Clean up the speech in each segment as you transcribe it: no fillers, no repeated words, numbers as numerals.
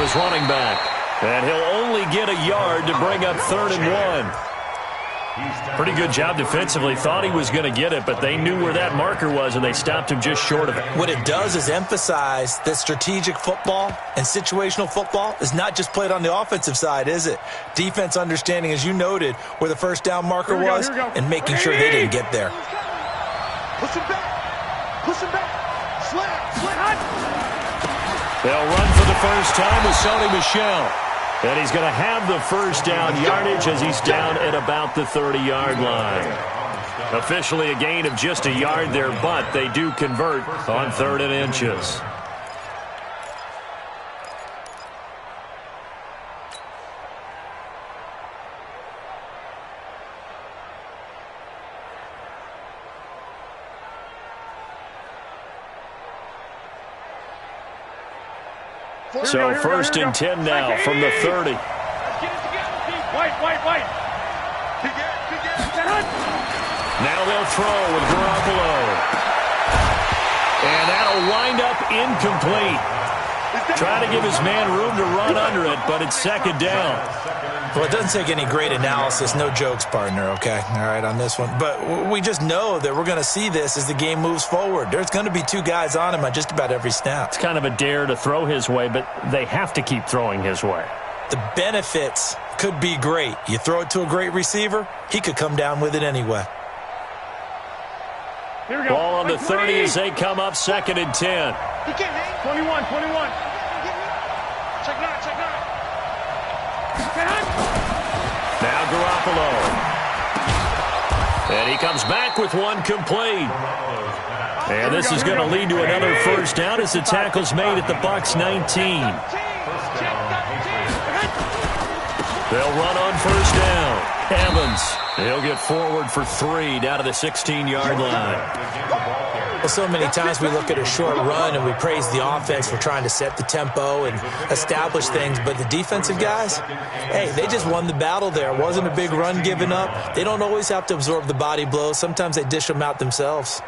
his running back. And he'll only get a yard to bring up 3rd and 1. Pretty good job defensively. Thought he was going to get it, but they knew where that marker was, and they stopped him just short of it. What it does is emphasize that strategic football and situational football is not just played on the offensive side, is it? Defense understanding, as you noted, where the first down marker was and making sure they didn't get there. Push him back. Push him back. Slant. They'll run for the first time with Sony Michel. And he's going to have the first down yardage as he's down at about the 30-yard line. Officially a gain of just a yard there, but they do convert on 3rd and inches. So 1st and 10 now from the 30. White. Now they'll throw with Garoppolo. And that'll wind up incomplete. Trying to give his man room to run under it, but it's 2nd down. Well, it doesn't take any great analysis. No jokes, partner, okay? All right, on this one. But we just know that we're going to see this as the game moves forward. There's going to be 2 guys on him on just about every snap. It's kind of a dare to throw his way, but they have to keep throwing his way. The benefits could be great. You throw it to a great receiver, he could come down with it anyway. Here we go. Ball on the 30 as they come up 2nd and 10. He can't hang. 21. Check it out. Now Garoppolo. And he comes back with one complete. And this is going to lead to another first down as the tackle's made at the Bucs 19. They'll run on first down. Evans, he'll get forward for 3 down to the 16-yard line. Well, so many times we look at a short run and we praise the offense for trying to set the tempo and establish things, but the defensive guys, hey, they just won the battle there. It wasn't a big run given up. They don't always have to absorb the body blows. Sometimes they dish them out themselves.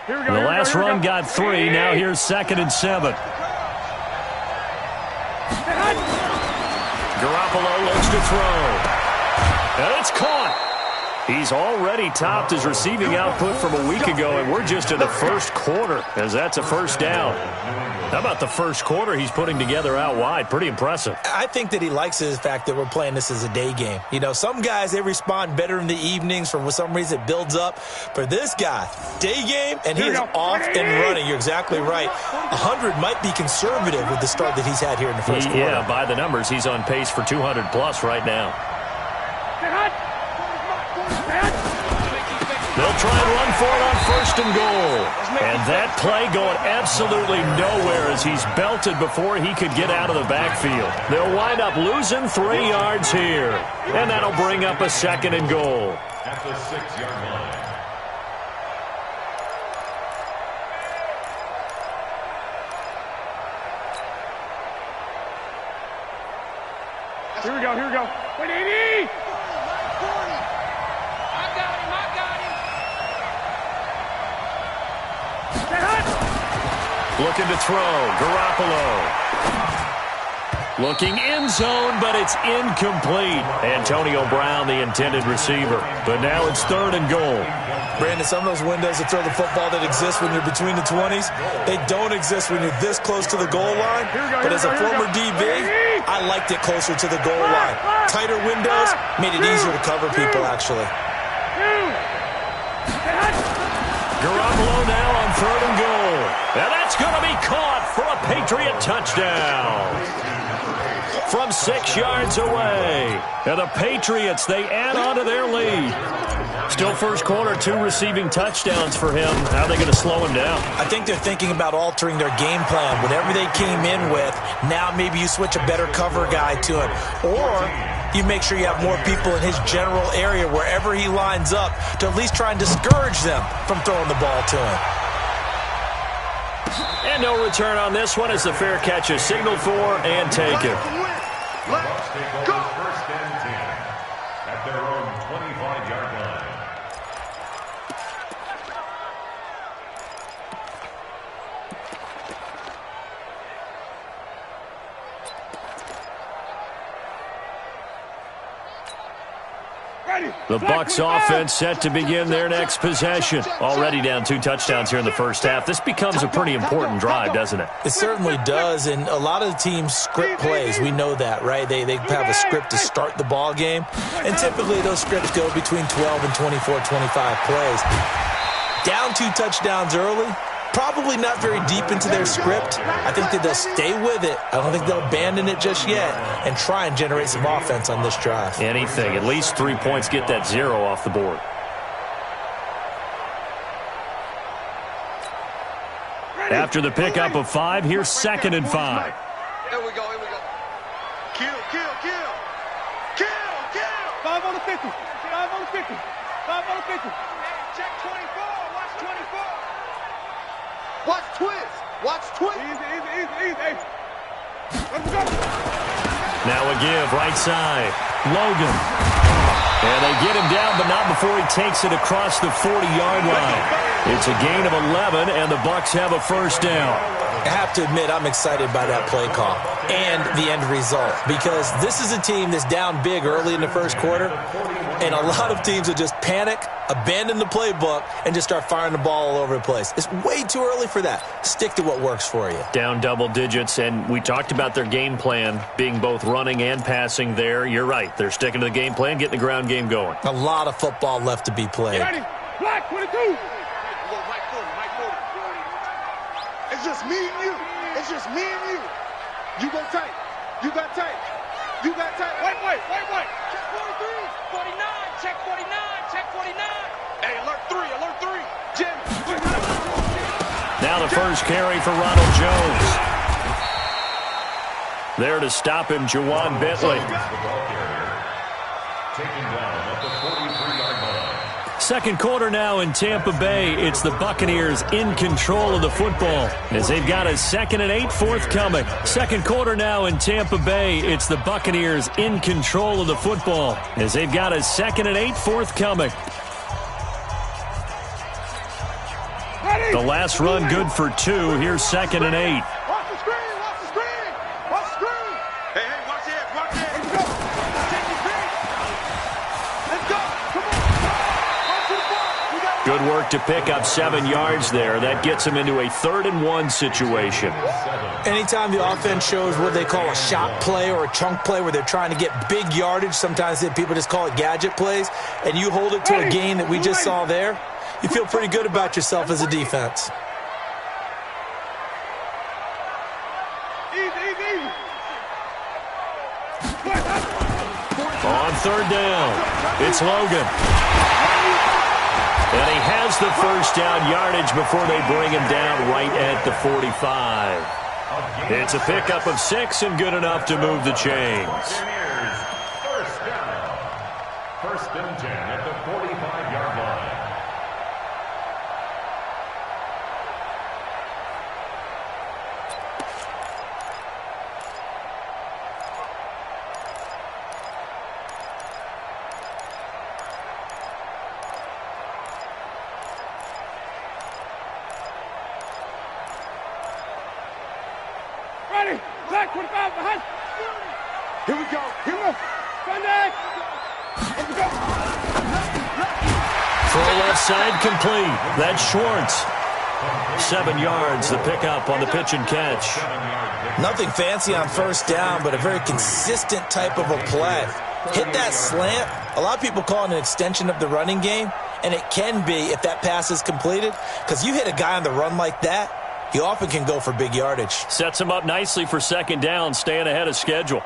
The last run got 3. Now here's 2nd and 7. Garoppolo looks to throw. And it's caught. He's already topped his receiving output from a week ago, and we're just in the first quarter as that's a first down. How about the first quarter he's putting together out wide? Pretty impressive. I think that he likes the fact that we're playing this as a day game. You know, some guys, they respond better in the evenings. For some reason, it builds up. For this guy, day game, and he is off and running. You're exactly right. 100 might be conservative with the start that he's had here in the first quarter. Yeah, by the numbers, he's on pace for 200-plus right now. They'll try and run for it on 1st and goal. And that play going absolutely nowhere as he's belted before he could get out of the backfield. They'll wind up losing 3 yards here. And that'll bring up a 2nd and goal. At the 6-yard line. Here we go. Wait, 80! Looking to throw. Garoppolo. Looking end zone, but it's incomplete. Antonio Brown, the intended receiver. But now it's 3rd and goal. Brandon, some of those windows to throw the football that exist when you're between the 20s, they don't exist when you're this close to the goal line. But as a former DB, I liked it closer to the goal line. Tighter windows made it easier to cover people, actually. Garoppolo now on 3rd and goal. And that's going to be caught for a Patriot touchdown. From 6 yards away. And the Patriots, they add on to their lead. Still first quarter, 2 receiving touchdowns for him. How are they going to slow him down? I think they're thinking about altering their game plan. Whatever they came in with, now maybe you switch a better cover guy to him. Or you make sure you have more people in his general area wherever he lines up to at least try and discourage them from throwing the ball to him. And no return on this one as the fair catch is signaled for and taken. Let's go. 1st and 10 at their own 25-yard line. The Bucs offense set to begin their next possession. Already down 2 touchdowns here in the first half. This becomes a pretty important drive, doesn't it? It certainly does, and a lot of teams script plays. We know that, right? They have a script to start the ball game, and typically those scripts go between 12 and 24, 25 plays. Down 2 touchdowns early, probably not very deep into their script. I think that they'll stay with it. I don't think they'll abandon it just yet and try and generate some offense on this drive. Anything. At least 3 points, get that 0 off the board. After the pickup of 5, here's 2nd and 5. Here we go. Kill. 5 on the 50. 5 on the 50. 5 on the 50. Check 24. Watch 24. Watch twist. Easy. Hey. Let's go. Now a give, right side. Logan. And they get him down, but not before he takes it across the 40-yard line. It's a gain of 11, and the Bucs have a first down. I have to admit, I'm excited by that play call and the end result, because this is a team that's down big early in the first quarter, and a lot of teams will just panic, abandon the playbook, and just start firing the ball all over the place. It's way too early for that. Stick to what works for you. Down double digits, and we talked about their game plan being both running and passing there. You're right. They're sticking to the game plan, getting the ground game going. A lot of football left to be played. Black 22. It's just me and you. You go tight. You got tight. Wait. Check 43. 49. Check 49. Hey, alert 3. Jim. Now the first carry for Ronald Jones. There to stop him, Juwan Bentley. Taken down at the 43-yard line. Second quarter now in Tampa Bay. It's the Buccaneers in control of the football as they've got a 2nd and 8 forthcoming. Second quarter now in Tampa Bay. It's the Buccaneers in control of the football as they've got a 2nd and 8 forthcoming. The last run good for 2. Here's 2nd and 8. Watch the screen. Hey, watch it. Let's go. Take your pick. Let's go. Come on. Good work to pick up 7 yards there. That gets them into a 3rd and 1 situation. Anytime the offense shows what they call a shot play or a chunk play where they're trying to get big yardage, sometimes people just call it gadget plays, and you hold it to a gain that we just saw there, you feel pretty good about yourself as a defense. Easy. On 3rd down, it's Logan. And he has the first down yardage before they bring him down right at the 45. It's a pickup of 6 and good enough to move the chains. First down. 1st and 10 at the 45-yard line. Ready. Black 25 behind. Here we go. Sunday. Let's go. Throw left side complete. That's Schwartz. 7 yards, the pickup on the pitch and catch. Nothing fancy on first down, but a very consistent type of a play. Hit that slant. A lot of people call it an extension of the running game, and it can be if that pass is completed, because you hit a guy on the run like that, he often can go for big yardage. Sets him up nicely for 2nd down, staying ahead of schedule.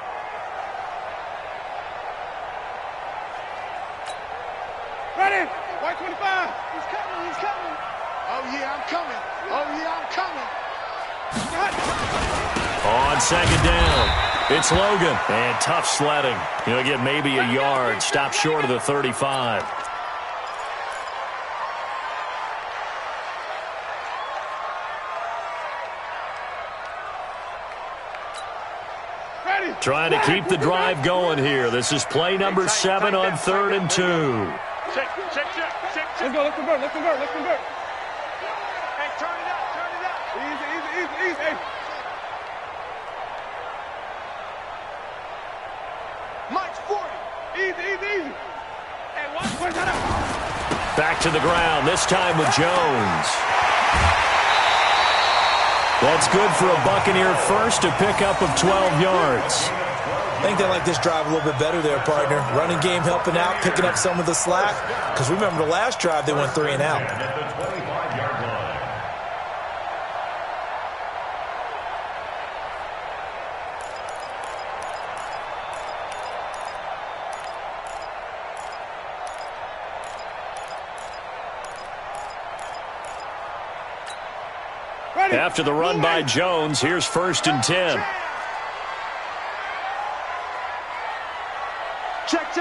Ready. White 25. He's coming. Oh, yeah, I'm coming. On 2nd down, it's Logan. And tough sledding. He'll get maybe a yard. Stop short of the 35. Ready. Trying to keep the drive going here. This is play number 7 on 3rd and 2. Check. Let's go. Let's convert. Hey, turn it up. Easy. Hey. Mike's 40. Easy. Hey, Back to the ground, this time with Jones. That's good for a Buccaneer first, a pickup of 12 yards. I think they like this drive a little bit better there, partner. Running game helping out, picking up some of the slack. Because remember the last drive, they went 3 and out. At the 25-yard line. After the run by Jones, here's 1st and 10. Check.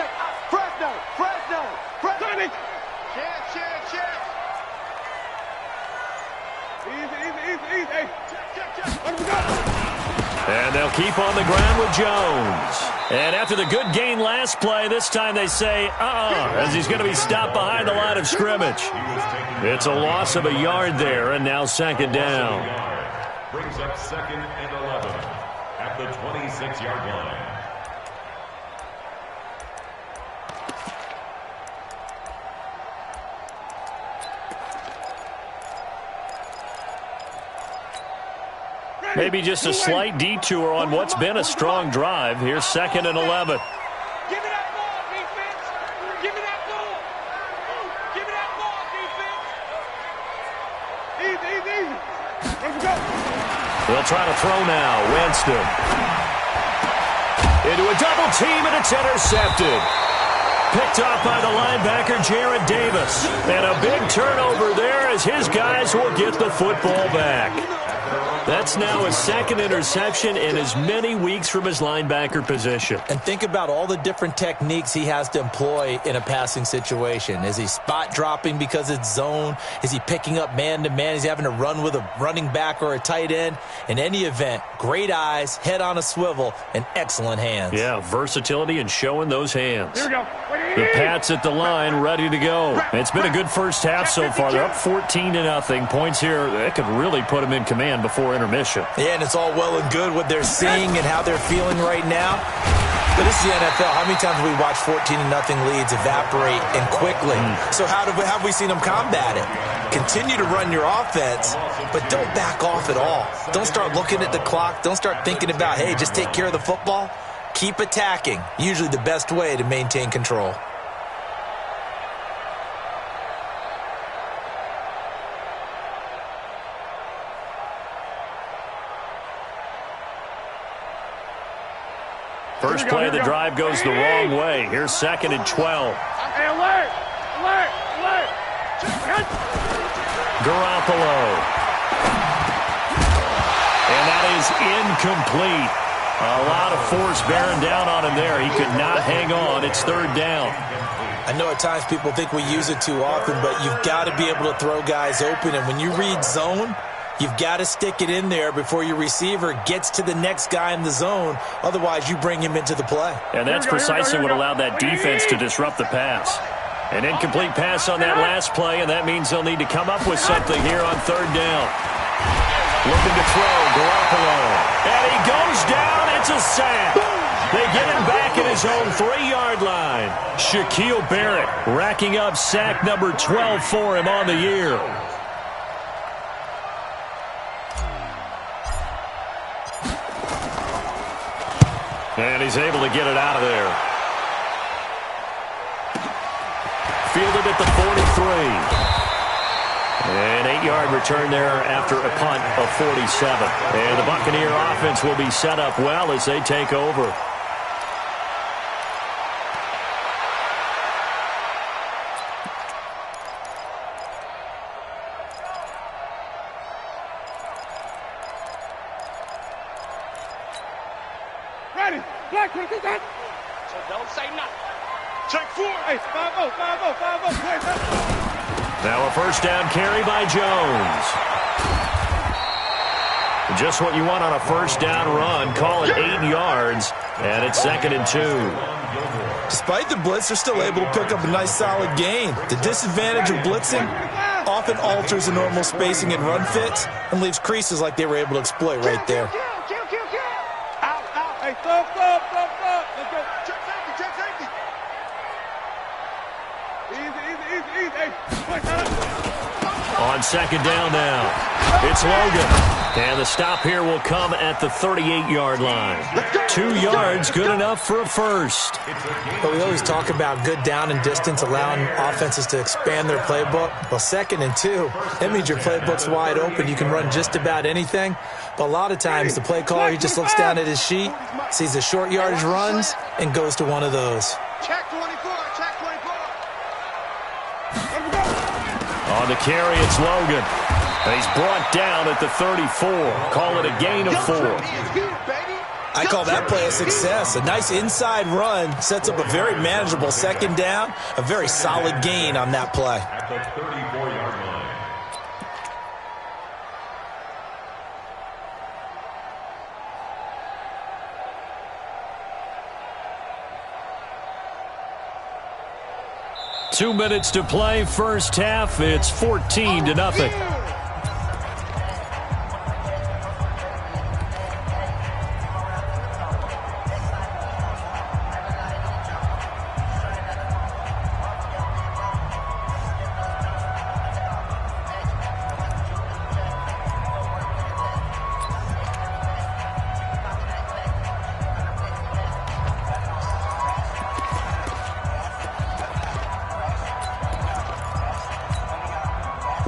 Fresno. Check. Easy. Hey, check. Let him go. And they'll keep on the ground with Jones. And after the good gain last play, this time they say, as he's going to be stopped behind the line of scrimmage. It's a loss of a yard there, and now 2nd down. Brings up 2nd and 11 at the 26-yard line. Maybe just a slight detour on what's been a strong drive. Here's 2nd and 11. Give me that ball, defense. Give me that ball. Give me that ball, defense. Easy. Let's go. They'll try to throw now. Winston. Into a double team, and it's intercepted. Picked off by the linebacker, Jared Davis. And a big turnover there as his guys will get the football back. That's now his 2nd interception in as many weeks from his linebacker position. And think about all the different techniques he has to employ in a passing situation. Is he spot dropping because it's zone? Is he picking up man-to-man? Is he having to run with a running back or a tight end? In any event, great eyes, head on a swivel, and excellent hands. Yeah, versatility and showing those hands. Here we go. The Pats at the line, ready to go. It's been a good first half so far. They're up 14-0. Points here, that could really put them in command before intermission. Yeah, and it's all well and good what they're seeing and how they're feeling right now. But this is the NFL. How many times have we watched 14-0 leads evaporate and quickly? So how have we seen them combat it? Continue to run your offense, but don't back off at all. Don't start looking at the clock. Don't start thinking about, hey, just take care of the football. Keep attacking. Usually the best way to maintain control. First play of the drive goes the wrong way. Here's 2nd and 12. Hey, alert. Garoppolo. And that is incomplete. A lot of force bearing down on him there. He could not hang on. It's 3rd down. I know at times people think we use it too often, but you've got to be able to throw guys open. And when you read zone, you've got to stick it in there before your receiver gets to the next guy in the zone. Otherwise, you bring him into the play. And that's precisely what allowed that defense to disrupt the pass. An incomplete pass on that last play, and that means they'll need to come up with something here on 3rd down. Looking to throw, Garoppolo. And he goes down. It's a sack. They get him back at his own 3-yard line. Shaquille Barrett racking up sack number 12 for him on the year. And he's able to get it out of there. Fielded at the 43. An 8-yard return there after a punt of 47. And the Buccaneer offense will be set up well as they take over. Ready. Black, what is that? So don't say nothing. Check 4. Hey, 5-0. Now a first down carry by Jones. Just what you want on a first down run. Call it 8 yards, and it's 2nd and 2. Despite the blitz, they're still able to pick up a nice solid gain. The disadvantage of blitzing often alters the normal spacing and run fits and leaves creases like they were able to exploit right there. Kill. Out. Hey, stop. Let's go. Check safety. Easy. On second down now, it's Logan. And the stop here will come at the 38-yard line. 2 yards, good enough for a first. But we always talk about good down and distance, allowing offenses to expand their playbook. Well, 2nd and 2, that means your playbook's wide open. You can run just about anything. But a lot of times, the play caller, he just looks down at his sheet, sees the short yardage runs, and goes to one of those. Check 24, check 24. On the carry, it's Logan. And he's brought down at the 34. Call it a gain of 4. I call that play a success. A nice inside run sets up a very manageable second down. A very solid gain on that play. At the 34-yard line. Two minutes to play, first half. It's 14-0.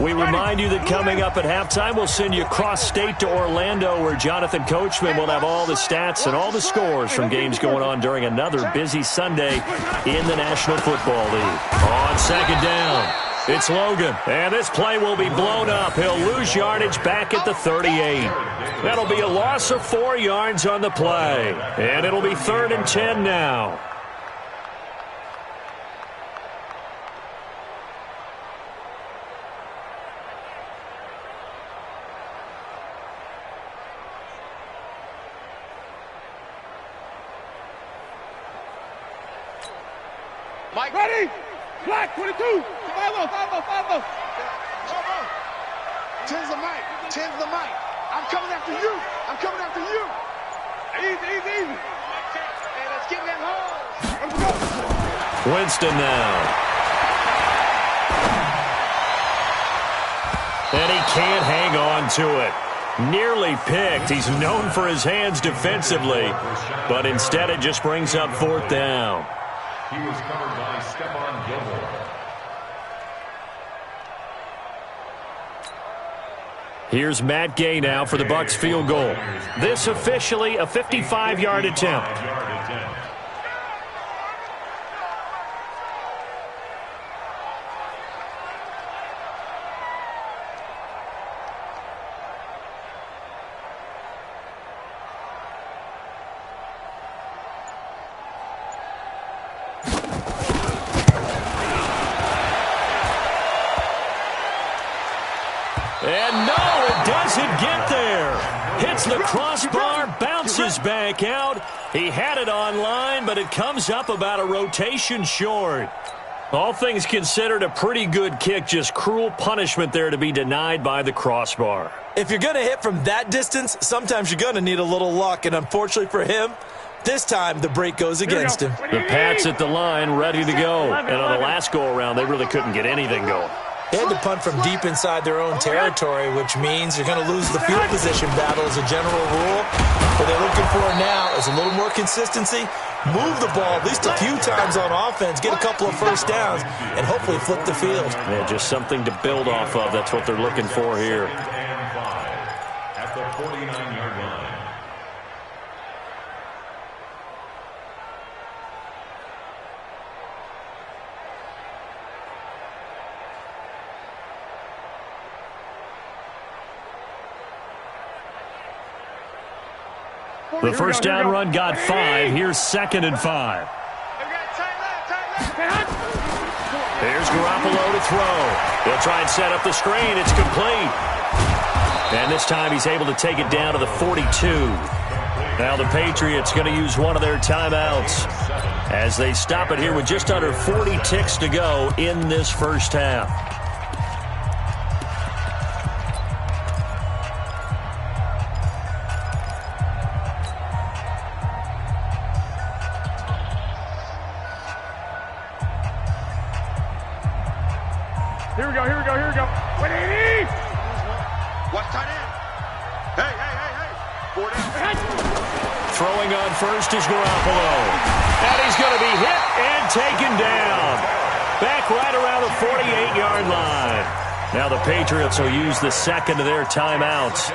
We remind you that coming up at halftime, we'll send you cross-state to Orlando, where Jonathan Coachman will have all the stats and all the scores from games going on during another busy Sunday in the National Football League. On second down, it's Logan, and this play will be blown up. He'll lose yardage back at the 38. That'll be a loss of 4 yards on the play, and it'll be 3rd and 10 now. Mike, ready? Black, 22. 5-0, 5-0, 5-0. 10's the mic. 10's the mic. I'm coming after you. I'm coming after you. Easy. Hey, let's get that home. Let's go. Winston now. And he can't hang on to it. Nearly picked. He's known for his hands defensively, but instead it just brings up 4th down. He was covered by Stephon Gilmore. Here's Matt Gay now for the Bucs field goal. This officially a 55-yard attempt. And no, it doesn't get there. Hits the crossbar, bounces back out. He had it on line, but it comes up about a rotation short. All things considered, a pretty good kick, just cruel punishment there to be denied by the crossbar. If you're going to hit from that distance, sometimes you're going to need a little luck, and unfortunately for him, this time the break goes against him. The Pats at the line, ready to go. And on the last go-around, they really couldn't get anything going. They had to punt from deep inside their own territory, which means you're going to lose the field position battle as a general rule. What they're looking for now is a little more consistency, move the ball at least a few times on offense, get a couple of first downs, and hopefully flip the field. Yeah, just something to build off of. That's what they're looking for here. And 5 at the 49-yard line. The first down run got 5. Here's 2nd and 5. Here's Garoppolo to throw. He'll try and set up the screen. It's complete. And this time he's able to take it down to the 42. Now the Patriots going to use one of their timeouts as they stop it here with just under 40 ticks to go in this first half. go. Wait, Watch tight end. Hey. 4 down. Throwing on first is Garoppolo. And he's going to be hit and taken down. Back right around the 48-yard line. Now the Patriots will use the second of their timeouts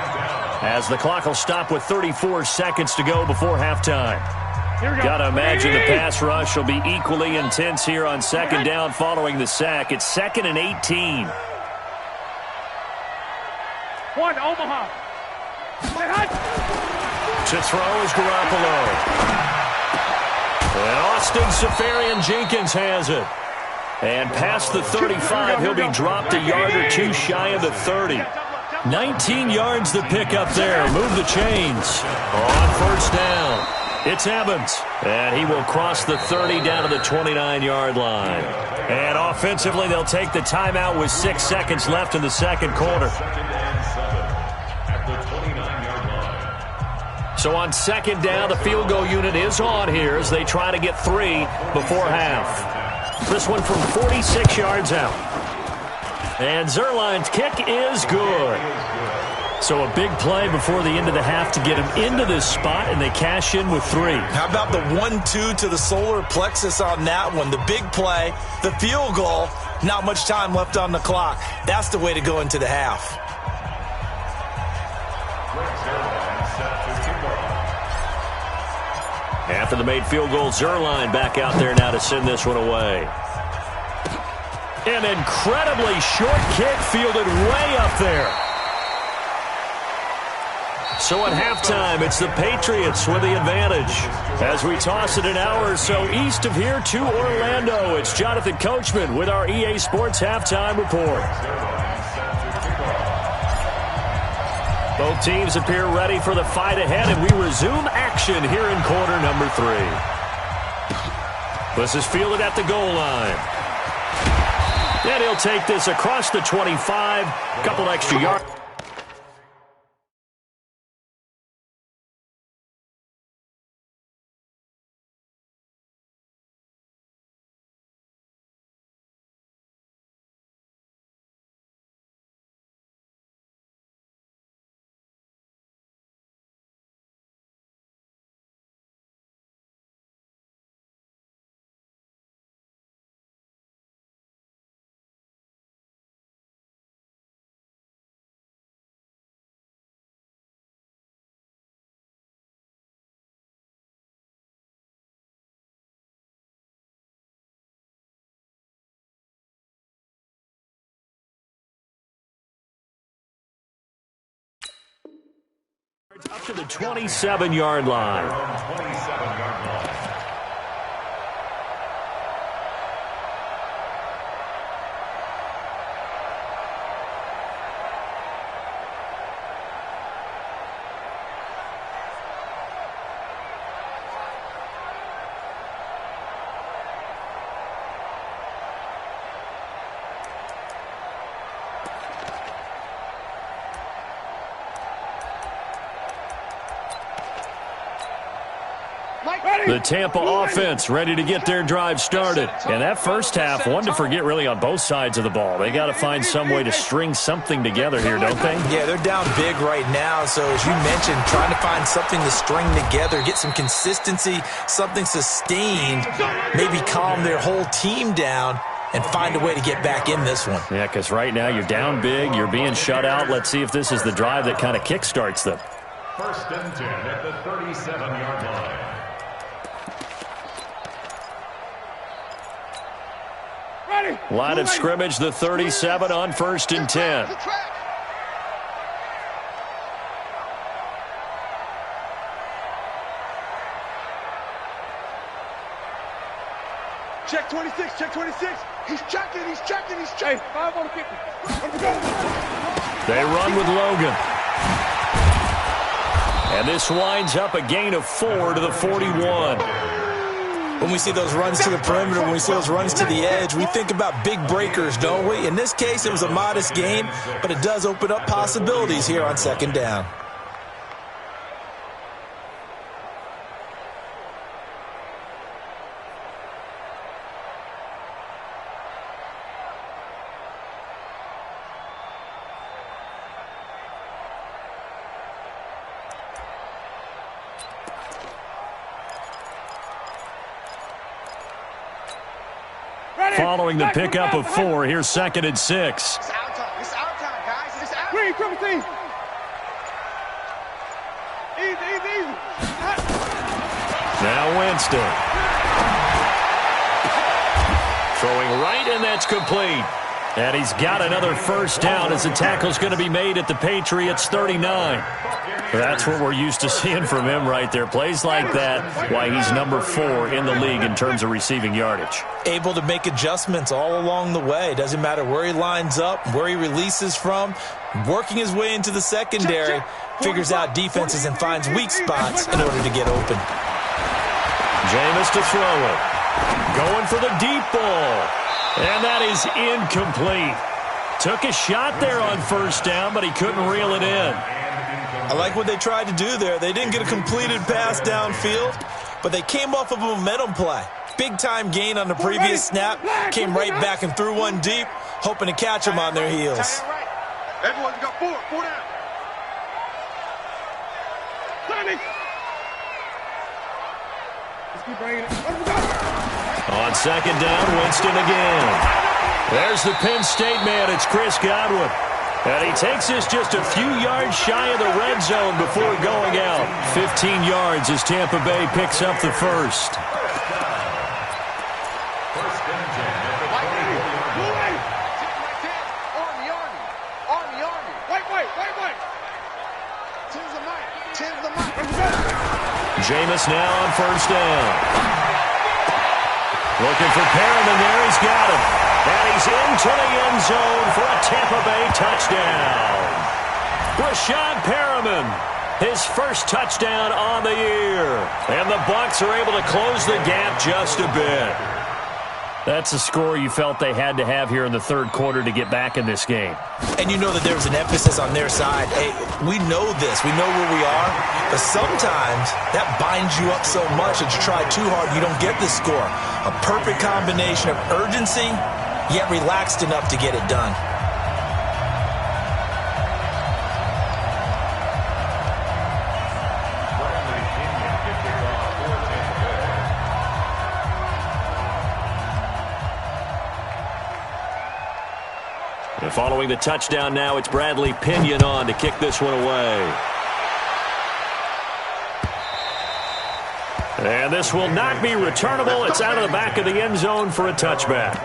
as the clock will stop with 34 seconds to go before halftime. Got to imagine the pass rush will be equally intense here on second down following the sack. It's 2nd and 18. One, Omaha. To throw is Garoppolo. And Austin Seferian-Jenkins has it. And past the 35, he'll be dropped a yard or two shy of the 30. 19 yards to pick up there. Move the chains. On first down, it's Evans. And he will cross the 30 down to the 29-yard line. And offensively, they'll take the timeout with 6 seconds left in the second quarter. So on second down, the field goal unit is on here as they try to get 3 before half. This one from 46 yards out. And Zerline's kick is good. So a big play before the end of the half to get him into this spot, and they cash in with 3. How about the 1-2 to the solar plexus on that one? The big play, the field goal, not much time left on the clock. That's the way to go into the half. After the made field goal, Zerline back out there now to send this one away. An incredibly short kick fielded way up there. So at halftime, it's the Patriots with the advantage. As we toss it an hour or so east of here to Orlando, it's Jonathan Coachman with our EA Sports Halftime Report. Both teams appear ready for the fight ahead, and we resume action here in quarter number 3. This is fielded at the goal line. And he'll take this across the 25, couple extra yards. Up to the 27-yard line. The Tampa offense ready to get their drive started. And that first half, one to forget really on both sides of the ball. They got to find some way to string something together here, don't they? Yeah, they're down big right now. So as you mentioned, trying to find something to string together, get some consistency, something sustained, maybe calm their whole team down and find a way to get back in this one. Yeah, because right now you're down big, you're being shut out. Let's see if this is the drive that kind of kickstarts them. 1st and 10 at the 37-yard line. Line of scrimmage, the 37 on 1st and 10. Check 26, check 26. He's checking. Hey, 5 on the 50. They run with Logan. And this winds up a gain of 4 to the 41. When we see those runs to the perimeter, when we see those runs to the edge, we think about big breakers, don't we? In this case, it was a modest gain, but it does open up possibilities here on second down. following the pickup of 4. Here's 2nd and 6. It's our time. It's our time, guys. It's our time. Green, triple team. Easy. Now Winston. Throwing right, and that's complete. And he's got another first down as the tackle's going to be made at the Patriots' 39. That's what we're used to seeing from him right there. Plays like that, why he's number 4 in the league in terms of receiving yardage. Able to make adjustments all along the way. Doesn't matter where he lines up, where he releases from. Working his way into the secondary, figures out defenses and finds weak spots in order to get open. Jameis to throw it. Going for the deep ball. And that is incomplete. Took a shot there on first down, but he couldn't reel it in. I like what they tried to do there. They didn't get a completed pass downfield, but they came off of a momentum play. Big-time gain on the previous snap. Came right back and threw one deep, hoping to catch them on their heels. Everyone's got 4 down. Let's keep bringing it. On 2nd down, Winston again. There's the Penn State man. It's Chris Godwin. And he takes us just a few yards shy of the red zone before going out. 15 yards as Tampa Bay picks up the first. Jameis now on first down. Looking for Perriman there. He's got him. And he's into the end zone for a Tampa Bay touchdown. Brashad Perriman, his first touchdown on the year. And the Bucs are able to close the gap just a bit. That's a score you felt they had to have here in the third quarter to get back in this game. And you know that there was an emphasis on their side. Hey, we know this. We know where we are. But sometimes that binds you up so much that you try too hard, you don't get the score. A perfect combination of urgency, yet relaxed enough to get it done. And following the touchdown now, it's Bradley Pinion on to kick this one away. And this will not be returnable. It's out of the back of the end zone for a touchback.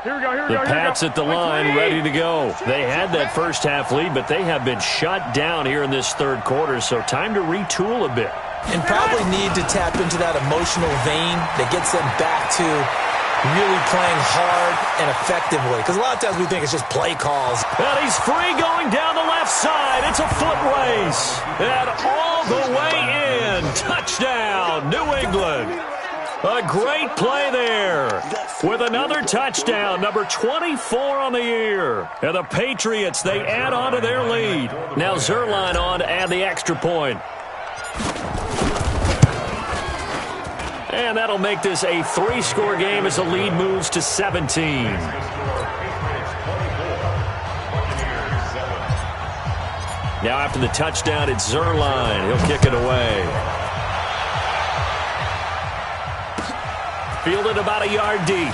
The Pats at the line, ready to go. They had that first half lead, but they have been shut down here in this third quarter, so time to retool a bit. And probably need to tap into that emotional vein that gets them back to really playing hard and effectively. Because a lot of times we think it's just play calls. And he's free going down the left side. It's a foot race. And all the way in. Touchdown, New England. A great play there with another touchdown, number 24 on the year. And the Patriots, they add on to their lead. Now Zerline on to add the extra point. And that'll make this a 3-score game as the lead moves to 17. Now after the touchdown, it's Zerline. He'll kick it away. Fielded about a yard deep.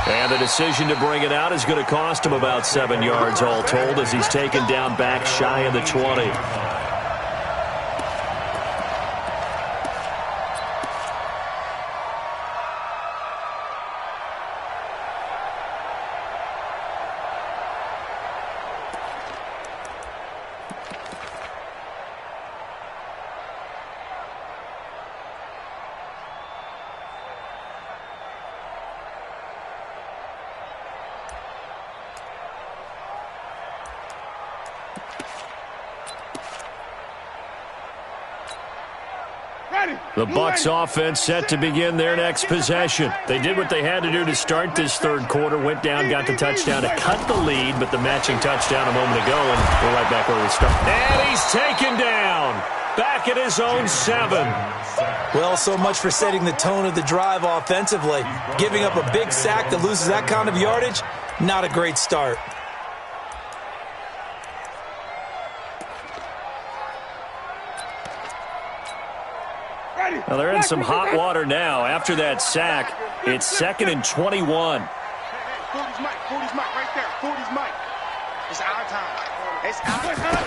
And the decision to bring it out is going to cost him about 7 yards all told as he's taken down back shy of the 20. The Bucs offense set to begin their next possession. They did what they had to do to start this third quarter, went down, got the touchdown to cut the lead, but the matching touchdown a moment ago, and we're right back where we started. And he's taken down, back at his own 7. Well, so much for setting the tone of the drive offensively. Giving up a big sack that loses that kind of yardage, Not a great start. Well, they're in some hot water now. After that sack, it's 2nd and 21. 40's Mike. 40's Mike right there. 40's Mike. It's our time. It's our time.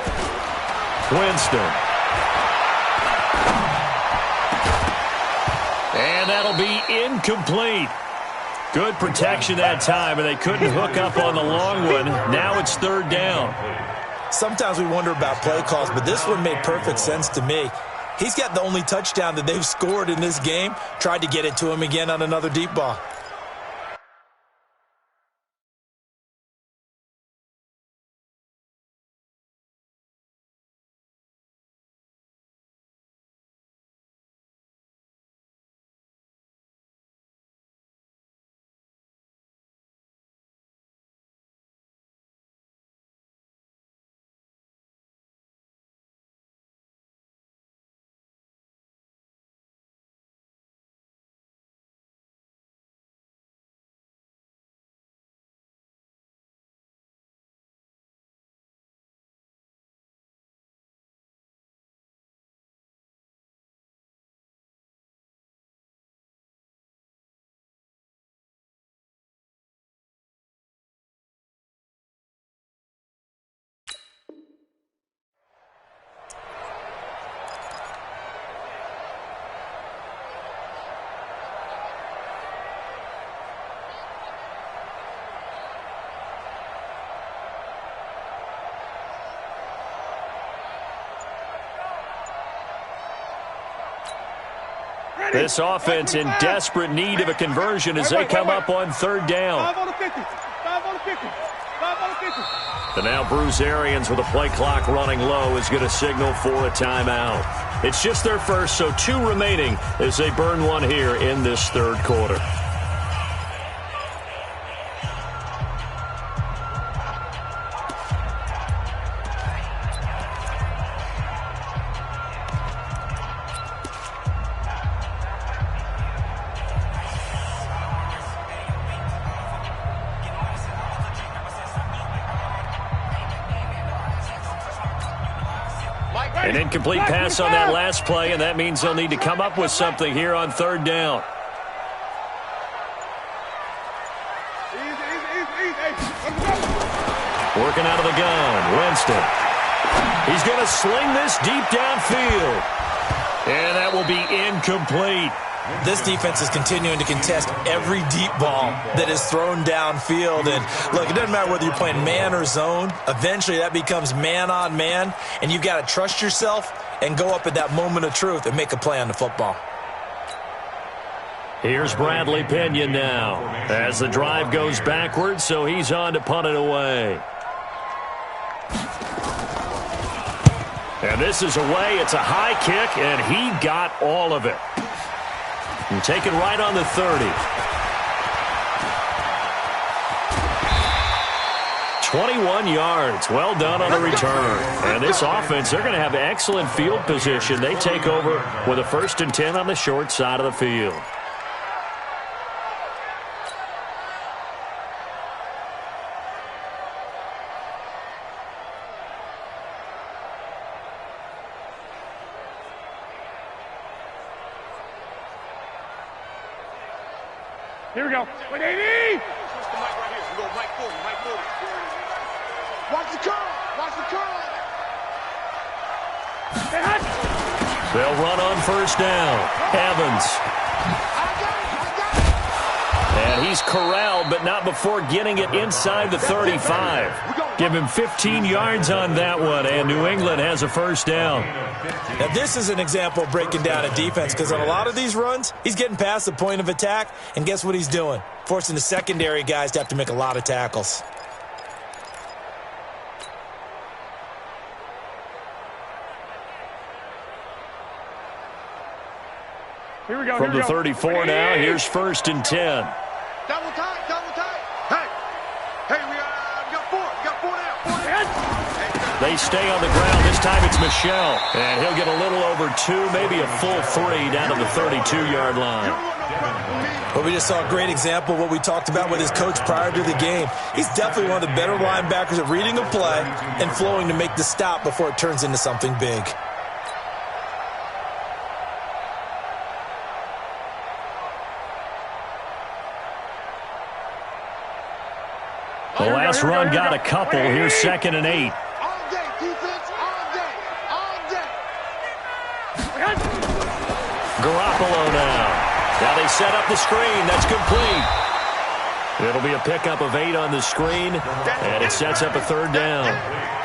Winston. And that'll be incomplete. Good protection that time, and they couldn't hook up on the long one. Now it's 3rd down. Sometimes we wonder about play calls, but this one made perfect sense to me. He's got the only touchdown that they've scored in this game. Tried to get it to him again on another deep ball. This offense in desperate need of a conversion as they come up on 3rd down. 5 on the 50. 5 on the 50. 5 on the 50. And now Bruce Arians with a play clock running low is going to signal for a timeout. It's just their first, so 2 remaining as they burn one here in this 3rd quarter. An incomplete pass on that last play, and that means they'll need to come up with something here on 3rd down. Working out of the gun, Winston. He's going to sling this deep downfield. And that will be incomplete. This defense is continuing to contest every deep ball that is thrown downfield. And, look, it doesn't matter whether you're playing man or zone. Eventually, that becomes man-on-man, and you've got to trust yourself and go up at that moment of truth and make a play on the football. Here's Bradley Pinion now as the drive goes backwards, so he's on to punt it away. And this is away. It's a high kick, and he got all of it. And taken right on the 30. 21 yards. Well done on the return. And this offense, they're going to have excellent field position. They take over with a 1st and 10 on the short side of the field. Here we go. Wait, 80! Watch the curl. Watch the curl. They'll run on 1st down. Evans. And he's corralled, but not before getting it inside the 35. Give him 15 yards on that one, and New England has a 1st down. Now, this is an example of breaking down a defense, because on a lot of these runs, he's getting past the point of attack, and guess what he's doing? Forcing the secondary guys to have to make a lot of tackles. Here we go. From the 34 now, here's 1st and 10. Double tight, double tight. Hey, we got 4. We got 4 now. 4 down. They They stay on the ground. This time it's Michel. And he'll get a little over 2, maybe a full 3 down to the 32-yard line. Well, we just saw a great example of what we talked about with his coach prior to the game. He's definitely one of the better linebackers at reading a play and flowing to make the stop before it turns into something big. The last run got a couple. Here's 2nd and 8. All day, defense, all day, all day. Garoppolo now. Now they set up the screen. That's complete. It'll be a pickup of 8 on the screen, and it sets up a 3rd down.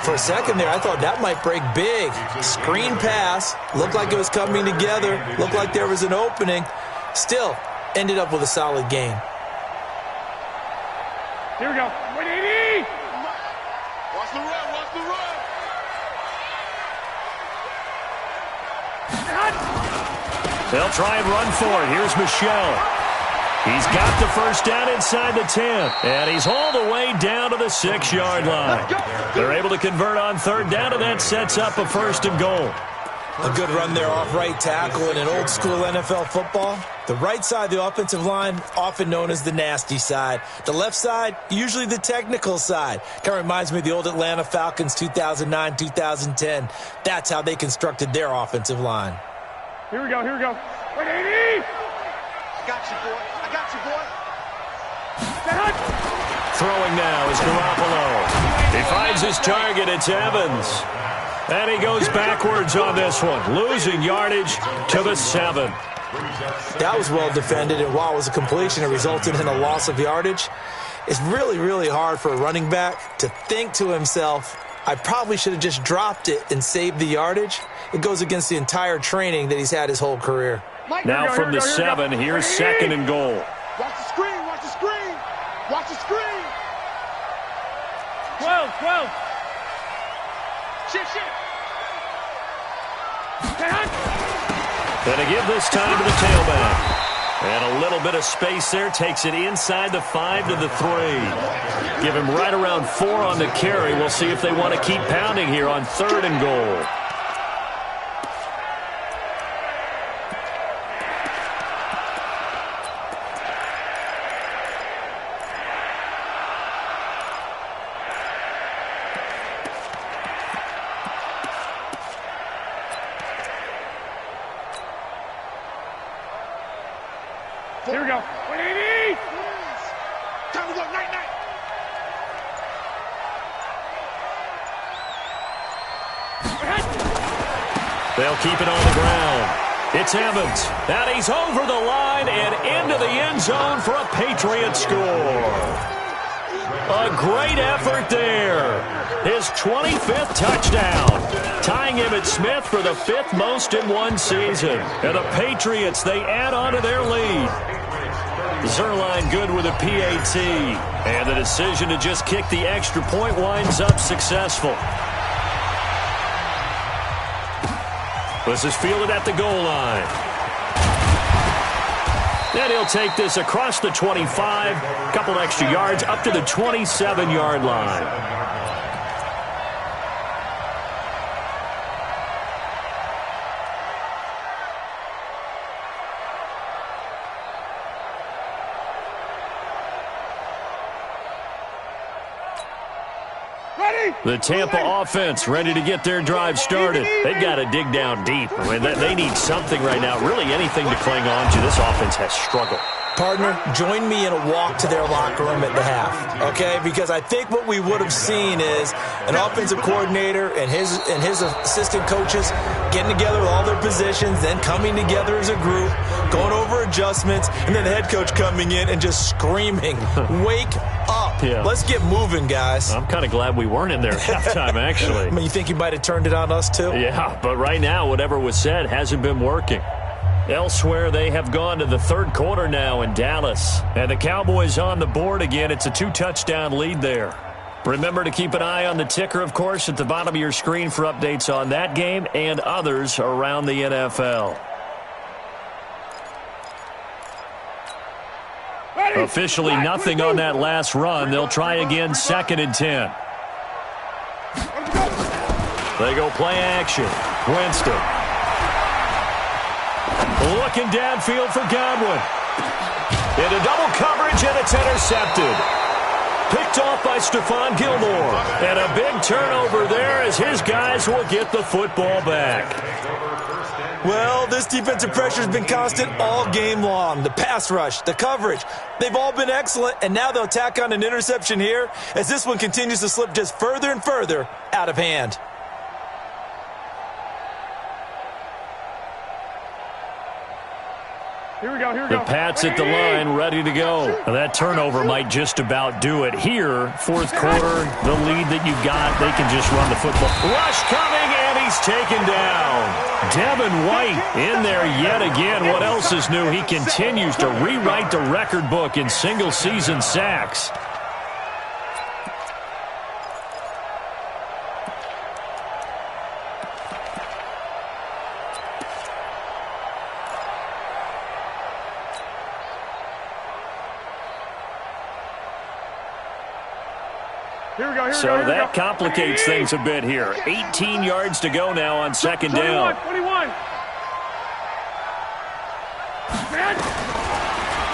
For a second there, I thought that might break big. Screen pass. Looked like it was coming together. Looked like there was an opening. Still, ended up with a solid game. Here we go. 180. Watch the run, watch the run. They'll try and run for it. Here's Michel. He's got the first down inside the 10, and he's all the way down to the 6-yard line. They're able to convert on 3rd down, and that sets up a 1st and goal. A good run there off right tackle in an old-school NFL football. The right side of the offensive line, often known as the nasty side. The left side, usually the technical side. Kind of reminds me of the old Atlanta Falcons 2009-2010. That's how they constructed their offensive line. Here we go. 180. I got you, boy. I got you, boy. Throwing now is Garoppolo. He finds his target. It's Evans. And he goes backwards on this one, losing yardage to the 7. That was well defended, and while it was a completion, it resulted in a loss of yardage. It's really, really hard for a running back to think to himself, I probably should have just dropped it and saved the yardage. It goes against the entire training that he's had his whole career. Now from the 7, here's 2nd and goal. Watch the screen, watch the screen. Watch the screen. 12. Shift. And to give this time to the tailback. And a little bit of space there. Takes it inside the 5 to the 3. Give him right around 4 on the carry. We'll see if they want to keep pounding here on 3rd and goal. Here we go. 180. Time to go, night. They'll keep it on the ground. It's Evans. And he's over the line and into the end zone for a Patriot score. A great effort there. His 25th touchdown. Tying him at Smith for the 5th most in one season. And the Patriots, they add on to their lead. Zerline good with a PAT. And the decision to just kick the extra point winds up successful. This is fielded at the goal line. And he'll take this across the 25, a couple extra yards up to the 27-yard line. The Tampa offense ready to get their drive started. They've got to dig down deep. I mean, they need something right now, really anything to cling on to. This offense has struggled. Partner, join me in a walk to their locker room at the half, okay? Because I think what we would have seen is an offensive coordinator and his assistant coaches getting together with all their positions, then coming together as a group, going over adjustments, and then the head coach coming in and just screaming, wake up. Yeah. Let's get moving, guys. I'm kind of glad we weren't in there at halftime, actually. I mean, you think you might have turned it on us, too? Yeah, but right now, whatever was said hasn't been working. Elsewhere, they have gone to the 3rd quarter now in Dallas. And the Cowboys on the board again. It's a 2-touchdown lead there. Remember to keep an eye on the ticker, of course, at the bottom of your screen for updates on that game and others around the NFL. Officially nothing on that last run. They'll try again, 2nd and 10. They go play action. Winston. Looking downfield for Godwin. Into double coverage, and it's intercepted. Picked off by Stephon Gilmore. And a big turnover there as his guys will get the football back. Well, this defensive pressure has been constant all game long. The pass rush, the coverage, they've all been excellent, and now they'll tack on an interception here as this one continues to slip just further and further out of hand. Here we go, here we The go. Pats at the line, ready to go. That turnover might just about do it. Here, fourth quarter, the lead that you got, they can just run the football. Rush coming, and he's taken down. Devin White in there yet again. What else is new? He continues to rewrite the record book in single-season sacks. So that complicates things a bit here. 18 yards to go now on second down. 21.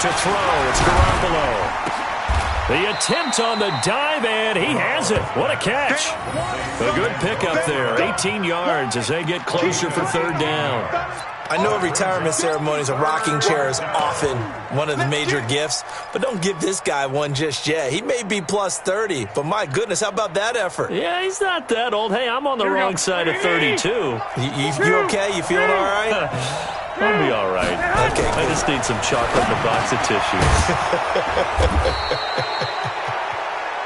To throw, it's Garoppolo. The attempt on the dive, and he has it. What a catch. A good pickup there. 18 yards as they get closer for third down. I know retirement ceremonies, a rocking chair is often one of the major gifts, but don't give this guy one just yet. He may be plus 30, but my goodness, how about that effort? Yeah, he's not that old. Hey, I'm on the wrong side of 32. You okay? You feeling all right? I'll be all right. Okay, I just need some chocolate and a box of tissues.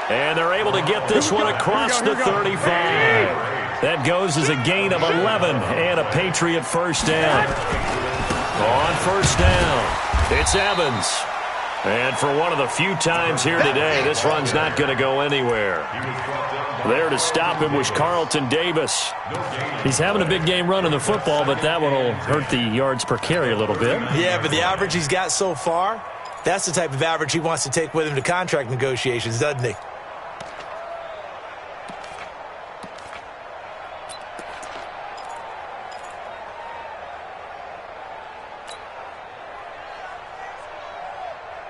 And they're able to get this one across the 35. That goes as a gain of 11 and a Patriot first down. On first down, it's Evans. And for one of the few times here today, this run's not going to go anywhere. There to stop him was Carlton Davis. He's having a big game running the football, but that one will hurt the yards per carry a little bit. Yeah, but the average he's got so far, that's the type of average he wants to take with him to contract negotiations, doesn't he?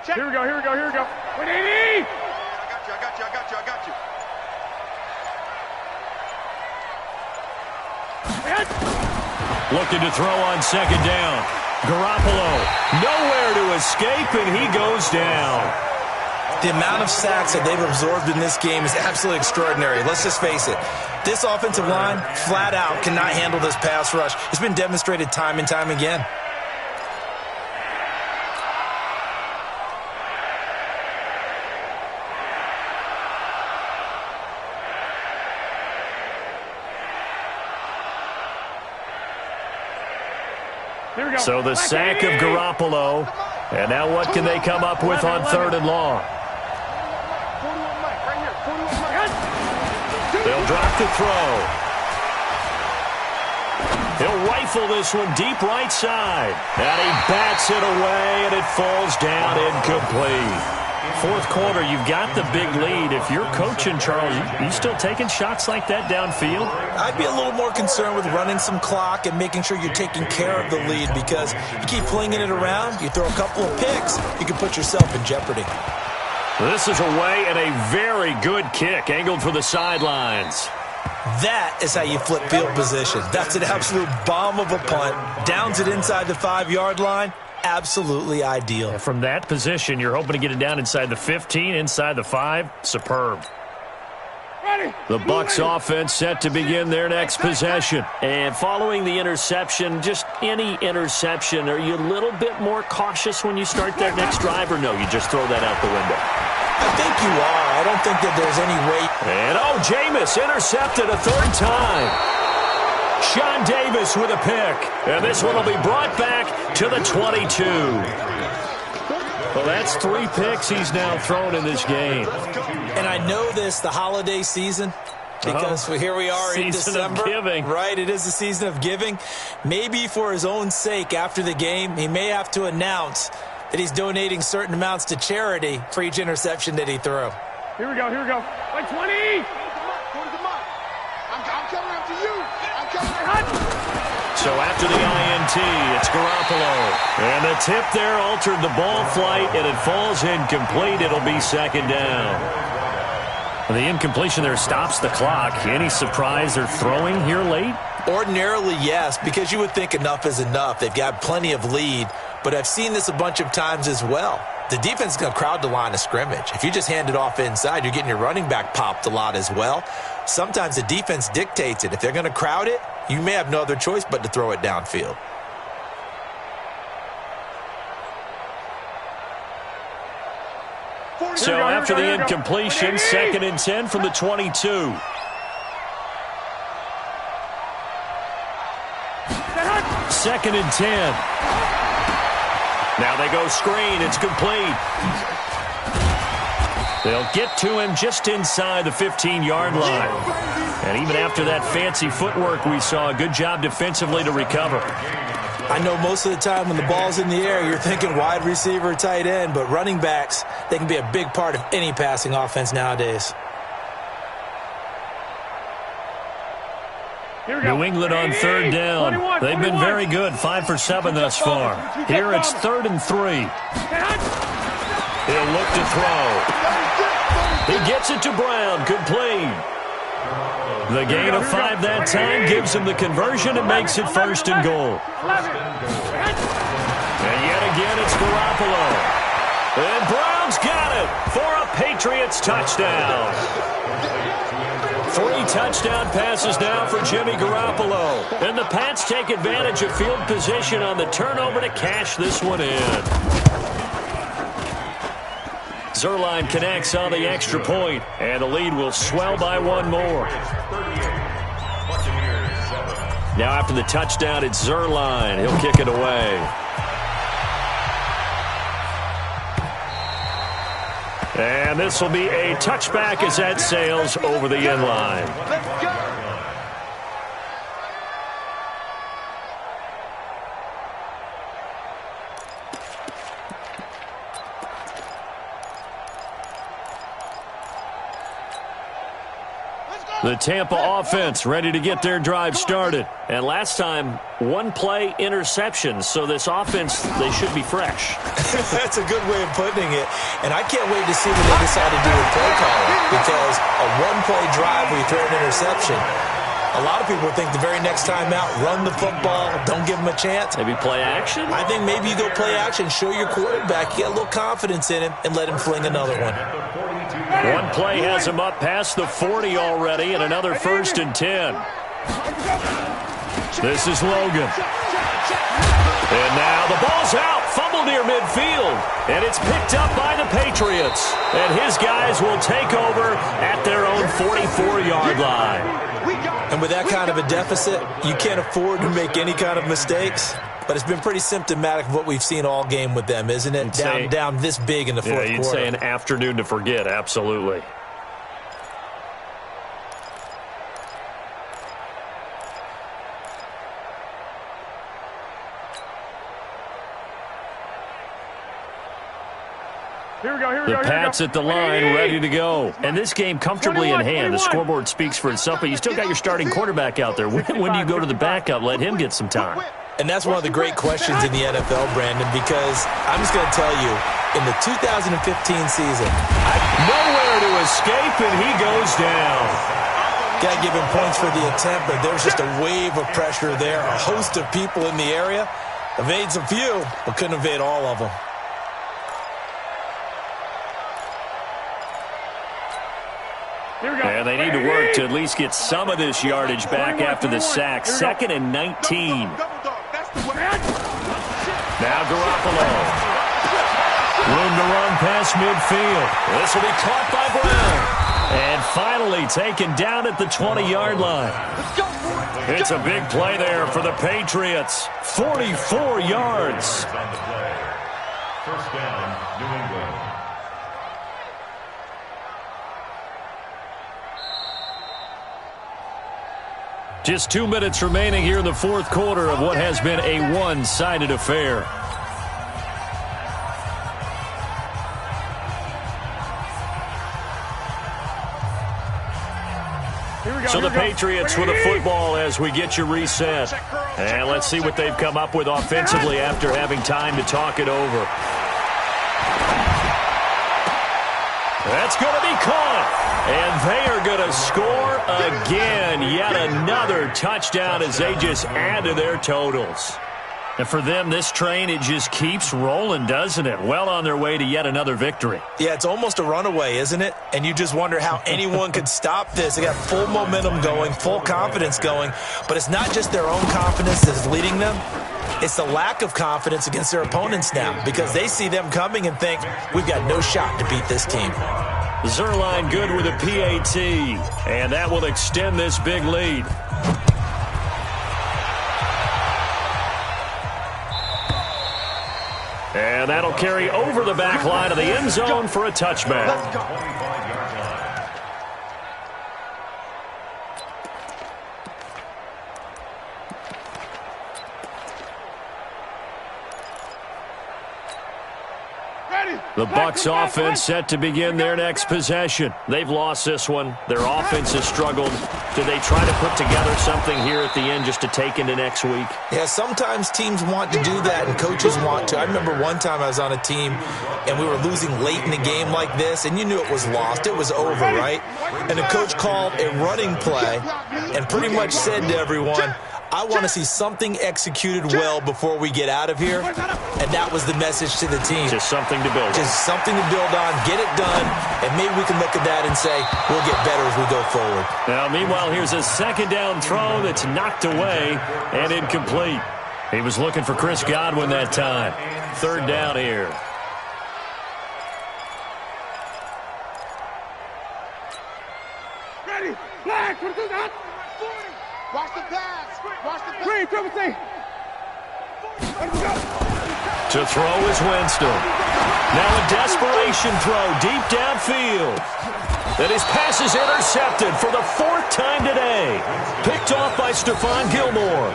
Here we go, here we go, here we go. 180! I got you. Looking to throw on second down. Garoppolo, nowhere to escape, and he goes down. The amount of sacks that they've absorbed in this game is absolutely extraordinary. Let's just face it. This offensive line, flat out, cannot handle this pass rush. It's been demonstrated time and time again. So the sack of Garoppolo. And now what can they come up with on third and long? They'll drop the throw. He'll rifle this one deep right side. And he bats it away, and it falls down incomplete. Fourth quarter, you've got the big lead. If you're coaching, Charles, you still taking shots like that downfield? I'd be a little more concerned with running some clock and making sure you're taking care of the lead, because you keep flinging it around, you throw a couple of picks, you can put yourself in jeopardy. This is away, and a very good kick angled for the sidelines. That is how you flip field position. That's an absolute bomb of a punt. Downs it inside the 5-yard line. Absolutely ideal. And from that position, you're hoping to get it down inside the 15, inside the 5. Superb. The Bucs offense set to begin their next possession. And following the interception, just any interception, are you a little bit more cautious when you start that next drive, or no, you just throw that out the window? I think you are. I don't think that there's any way. And, Jameis intercepted a third time. Sean Davis with a pick. And this one will be brought back to the 22. Well, that's 3 picks he's now thrown in this game. And I know this, the holiday season, because here we are in December. Season of giving. Right, it is the season of giving. Maybe for his own sake after the game, he may have to announce that he's donating certain amounts to charity for each interception that he threw. Here we go, here we go. Like 20! I'm coming after you. So after the INT, it's Garoppolo. And the tip there altered the ball flight, and it falls incomplete. It'll be second down. The incompletion there stops the clock. Any surprise they're throwing here late? Ordinarily, yes, because you would think enough is enough. They've got plenty of lead, but I've seen this a bunch of times as well. The defense is going to crowd the line of scrimmage. If you just hand it off inside, you're getting your running back popped a lot as well. Sometimes the defense dictates it. If they're going to crowd it, you may have no other choice but to throw it downfield. So after the incompletion, 2nd and 10 from the 22. Second and 10. Now they go screen. It's complete. They'll get to him just inside the 15-yard line. And even after that fancy footwork we saw, a good job defensively to recover. I know most of the time when the ball's in the air, you're thinking wide receiver, tight end, but running backs, they can be a big part of any passing offense nowadays. New England on 3rd down. They've been very good, 5 for 7 thus far. Here it's 3rd and 3. He'll look to throw. He gets it to Brown, complete. The gain of 5 that time gives him the conversion and makes it 1st and goal. And yet again it's Garoppolo. And Brown's got it for a Patriots touchdown. 3 touchdown passes now for Jimmy Garoppolo. And the Pats take advantage of field position on the turnover to cash this one in. Zuerlein connects on the extra point, and the lead will swell by 1 more. Now after the touchdown, it's Zuerlein. He'll kick it away. And this will be a touchback as that sails over the end line. Let's go. The Tampa offense ready to get their drive started. And last time, 1-play interception. So this offense, they should be fresh. That's a good way of putting it. And I can't wait to see what they decide to do with play calling. Because a 1-play drive where you throw an interception, a lot of people think the very next time out, run the football, don't give them a chance. Maybe play action? I think maybe you go play action, show your quarterback, get a little confidence in him, and let him fling another one. 1 play has him up past the 40 already, and another 1st and 10. This is Logan. And now the ball's out, fumble near midfield, and it's picked up by the Patriots. And his guys will take over at their own 44-yard line. And with that kind of a deficit, you can't afford to make any kind of mistakes. But it's been pretty symptomatic of what we've seen all game with them, isn't it? Down this big in the fourth quarter. You'd say an afternoon to forget, absolutely. The Pats at the line, ready to go. And this game comfortably in hand. The scoreboard speaks for itself, but you still got your starting quarterback out there. When do you go to the backup? Let him get some time. And that's one of the great questions in the NFL, Brandon, because I'm just going to tell you, in the 2015 season, nowhere to escape, and he goes down. Got to give him points for the attempt, but there's just a wave of pressure there. A host of people in the area. Evades a few, but couldn't evade all of them. And they need to work to at least get some of this yardage back after the sack. 2nd and 19. Now Garoppolo. Room to run past midfield. This will be caught by Brown. And finally taken down at the 20-yard line. It's a big play there for the Patriots. 44 yards. 1st down, New England. Just 2 minutes remaining here in the fourth quarter of what has been a one-sided affair. So the Patriots with a football as we get you reset. And let's see what they've come up with offensively after having time to talk it over. That's going to be caught. And they are going to score again. Yet another touchdown as they just add to their totals. And for them, this train, it just keeps rolling, doesn't it? Well on their way to yet another victory. Yeah, it's almost a runaway, isn't it? And you just wonder how anyone could stop this. They got full momentum going, full confidence going. But it's not just their own confidence that's leading them. It's the lack of confidence against their opponents now because they see them coming and think, we've got no shot to beat this team. Zerline good with a PAT, and that will extend this big lead. And that'll carry over the back line of the end zone for a touchback. The Bucs offense set to begin their next possession. They've lost this one. Their offense has struggled. Do they try to put together something here at the end just to take into next week? Yeah, sometimes teams want to do that and coaches want to. I remember one time I was on a team and we were losing late in the game like this, and you knew it was lost. It was over, right? And the coach called a running play and pretty much said to everyone, I want to see something executed well before we get out of here. And that was the message to the team. Just something to build on. Just something to build on, get it done, and maybe we can look at that and say, we'll get better as we go forward. Now, meanwhile, here's a second down throw that's knocked away and incomplete. He was looking for Chris Godwin that time. Third down here. Ready, flag, what is that? Watch the pass. Watch the pass. Green, triple C. Let's go. To throw is Winston. Now a desperation throw deep downfield. And his pass is intercepted for the fourth time today. Picked off by Stephon Gilmore.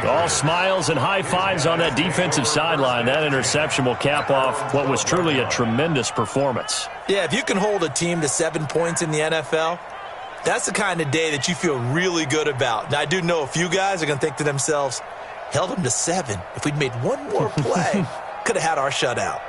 All smiles and high fives on that defensive sideline. That interception will cap off what was truly a tremendous performance. Yeah, if you can hold a team to 7 points in the NFL, that's the kind of day that you feel really good about. Now, I do know a few guys are going to think to themselves, held them to 7. If we'd made one more play, could have had our shutout.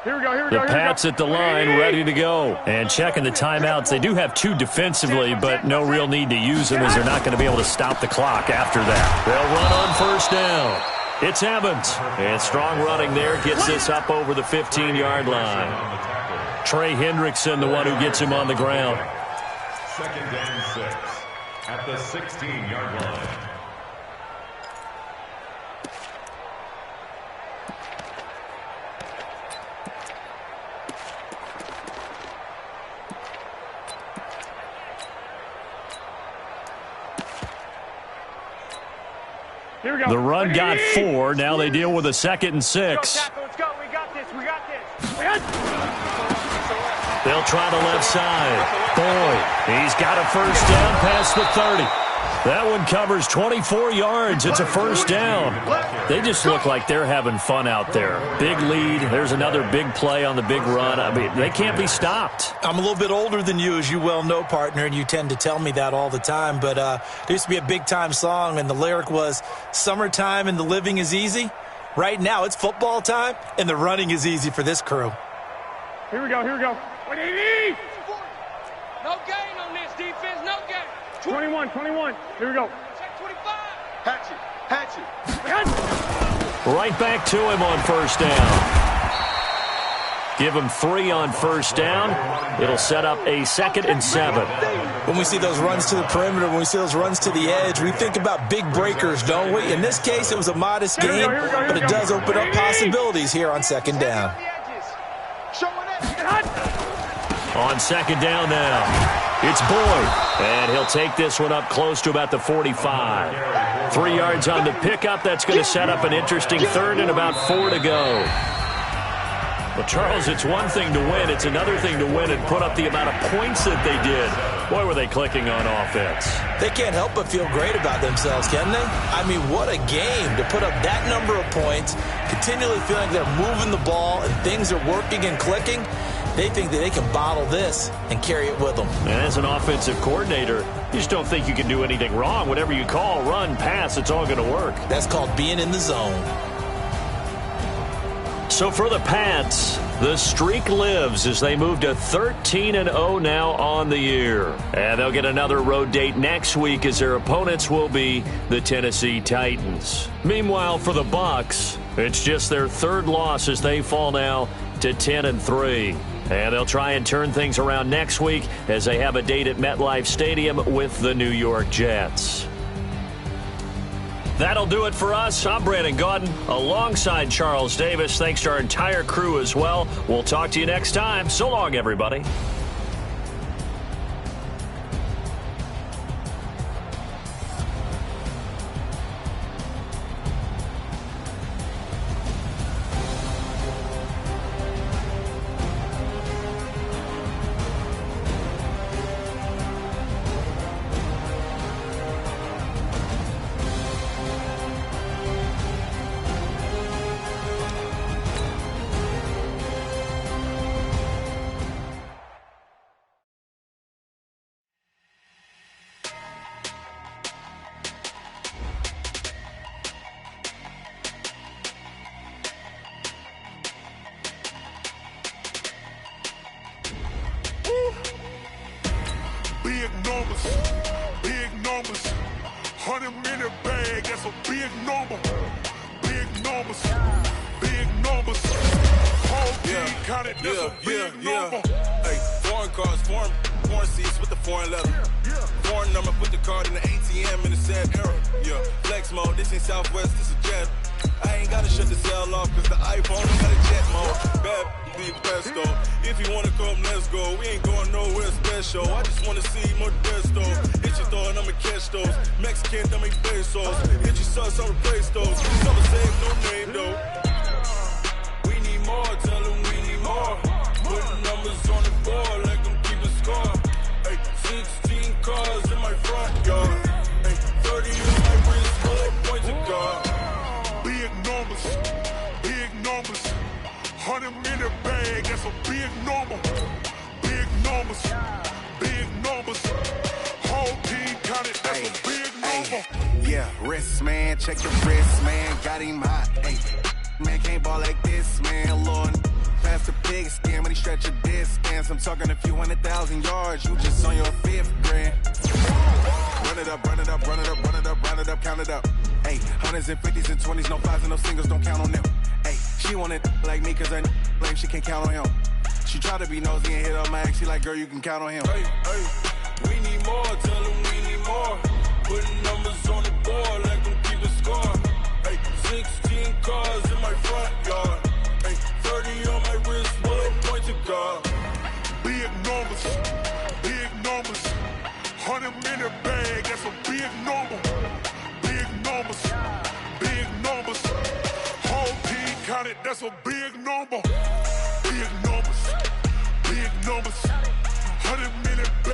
Here we go, The Pats at the line, ready to go. And checking the timeouts. They do have 2 defensively, but no real need to use them as they're not going to be able to stop the clock after that. They'll run on first down. It's Evans. And strong running there gets this up over the 15-yard line. Trey Hendrickson, the one who gets him on the ground. Second and 6 at the 16-yard line. Here we go. The run got 4. Now they deal with a 2nd and 6. Let's go. We got this. We got this. They'll try the left side. Boyd, he's got a first down past the 30. That one covers 24 yards. It's a first down. They just look like they're having fun out there. Big lead. There's another big play on the big run. I mean, they can't be stopped. I'm a little bit older than you, as you well know, partner, and you tend to tell me that all the time. But there used to be a big-time song, and the lyric was, summertime and the living is easy. Right now, it's football time, and the running is easy for this crew. Here we go. 180. No gain on this defense, no gain. 21. Here we go. Check 25. Hatchet. Right back to him on first down. Give him 3 on first down. It'll set up a 2nd and 7. When we see those runs to the perimeter, when we see those runs to the edge, we think about big breakers, don't we? In this case, it was a modest gain, but it does open up possibilities here on 2nd down. On 2nd down now. It's Boyd, and he'll take this one up close to about the 45. 3 yards on the pickup. That's going to set up an interesting 3rd and about 4 to go. Well, Charles, it's one thing to win. It's another thing to win and put up the amount of points that they did. Boy, were they clicking on offense. They can't help but feel great about themselves, can they? I mean, what a game to put up that number of points, continually feeling like they're moving the ball and things are working and clicking. They think that they can bottle this and carry it with them. And as an offensive coordinator, you just don't think you can do anything wrong. Whatever you call, run, pass, it's all going to work. That's called being in the zone. So for the Pats, the streak lives as they move to 13-0 now on the year. And they'll get another road date next week as their opponents will be the Tennessee Titans. Meanwhile, for the Bucs, it's just their third loss as they fall now to 10-3. And they'll try and turn things around next week as they have a date at MetLife Stadium with the New York Jets. That'll do it for us. I'm Brandon Gaudin alongside Charles Davis. Thanks to our entire crew as well. We'll talk to you next time. So long, everybody. Big numbers, 100-minute bag, that's a big number. Big numbers, whole team counted, that's a big number. Hey, foreign cars, foreign seats with the foreign leather. Foreign number, put the card in the ATM in the sad era. Yeah, flex mode, this ain't Southwest, this is Jet. I ain't gotta shut the cell off, cause the iPhone ain't got a jet mode. Bad be pesto. If you wanna come, let's go. We ain't going nowhere special. I just wanna see more desto. Hit your throw and I'ma catch those. Mexican, dummy pesos. Hit your sauce, I'll replace those. Never say no name though. We need more, tell them we need more. Put numbers on the board, like them keep a score. Hey, 16 cars in my front yard. Hey, 30 on my wrist, bullet point to God. Big numbers, 100-minute bag, that's a big number. Big numbers, whole team counted, that's a big number. Yeah, wrist, man, check the wrist, man, got him hot. Ay, man, can't ball like this, man, Lord. Pass the big skin when he stretch a distance. I'm talking a few 100,000 yards, you just on your 5th grand. Run it up, count it up. Hey, hundreds and 50s and 20s, no 5s and no singles, don't count on them. Hey, she want it like me cause I like she can't count on him. She try to be nosy and hit up my ex, she like, girl, you can count on him. Hey, we need more, tell them we need more. Putting numbers on the board like them keep a score. Hey, 16 cars in my front yard. Hey, 30 on my wrist, bullet point to God. Big numbers, 100-minute bag, that's a big number. Big numbers, whole team counted, that's a big number. Big numbers, 100-minute